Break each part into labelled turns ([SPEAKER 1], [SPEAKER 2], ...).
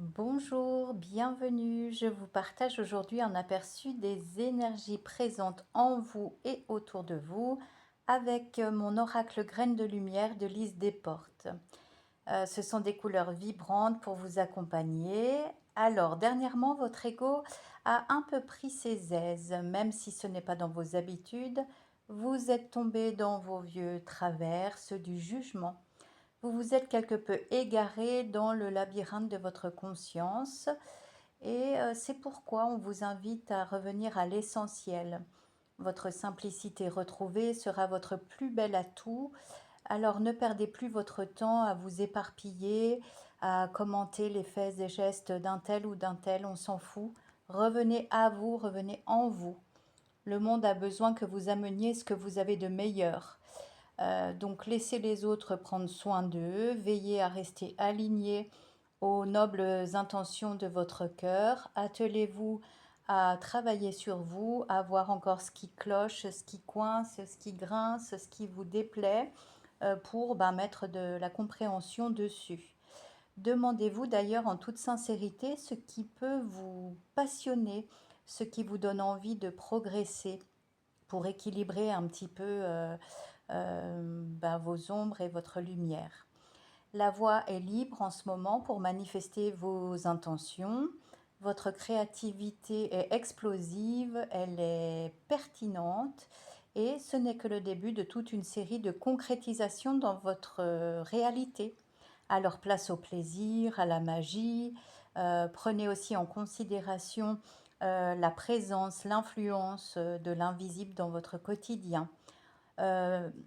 [SPEAKER 1] Bonjour, bienvenue. Je vous partage aujourd'hui un aperçu des énergies présentes en vous et autour de vous avec mon oracle graine de lumière de Lise Desportes. Ce sont des couleurs vibrantes pour vous accompagner. Alors, dernièrement, votre ego a un peu pris ses aises, même si ce n'est pas dans vos habitudes. Vous êtes tombé dans vos vieux travers, ceux du jugement. Vous vous êtes quelque peu égaré dans le labyrinthe de votre conscience et c'est pourquoi on vous invite à revenir à l'essentiel. Votre simplicité retrouvée sera votre plus bel atout, alors ne perdez plus votre temps à vous éparpiller, à commenter les faits et gestes d'un tel ou d'un tel, on s'en fout. Revenez à vous, revenez en vous. Le monde a besoin que vous ameniez ce que vous avez de meilleur. Donc laissez les autres prendre soin d'eux, veillez à rester alignés aux nobles intentions de votre cœur, attelez-vous à travailler sur vous, à voir encore ce qui cloche, ce qui coince, ce qui grince, ce qui vous déplaît, pour mettre de la compréhension dessus. Demandez-vous d'ailleurs en toute sincérité ce qui peut vous passionner, ce qui vous donne envie de progresser pour équilibrer un petit peu vos ombres et votre lumière. La voie est libre en ce moment pour manifester vos intentions. Votre créativité est explosive, elle est pertinente et ce n'est que le début de toute une série de concrétisations dans votre réalité. Alors place au plaisir, à la magie. Prenez aussi en considération la présence, l'influence de l'invisible dans votre quotidien.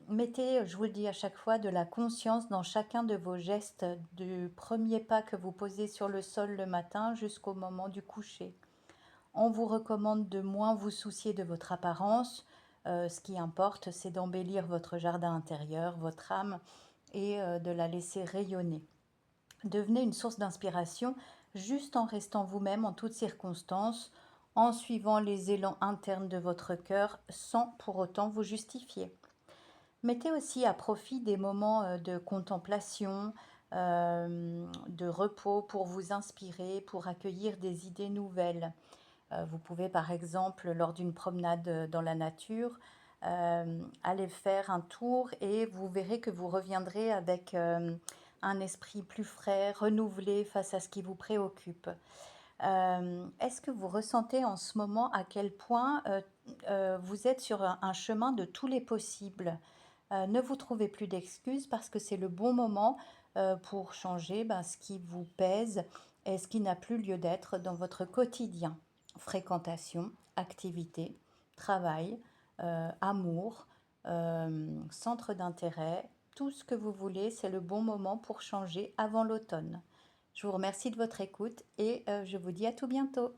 [SPEAKER 1] Mettez, je vous le dis à chaque fois, de la conscience dans chacun de vos gestes, du premier pas que vous posez sur le sol le matin jusqu'au moment du coucher. On vous recommande de moins vous soucier de votre apparence. Ce qui importe, c'est d'embellir votre jardin intérieur, votre âme, et de la laisser rayonner. Devenez une source d'inspiration juste en restant vous-même en toutes circonstances, en suivant les élans internes de votre cœur sans pour autant vous justifier. Mettez aussi à profit des moments de contemplation, de repos pour vous inspirer, pour accueillir des idées nouvelles. Vous pouvez par exemple, lors d'une promenade dans la nature, aller faire un tour et vous verrez que vous reviendrez avec un esprit plus frais, renouvelé face à ce qui vous préoccupe. Est-ce que vous ressentez en ce moment à quel point vous êtes sur un chemin de tous les possibles? Ne vous trouvez plus d'excuses parce que c'est le bon moment pour changer ce qui vous pèse et ce qui n'a plus lieu d'être dans votre quotidien. Fréquentation, activité, travail, amour, centre d'intérêt, tout ce que vous voulez, c'est le bon moment pour changer avant l'automne. Je vous remercie de votre écoute et je vous dis à tout bientôt.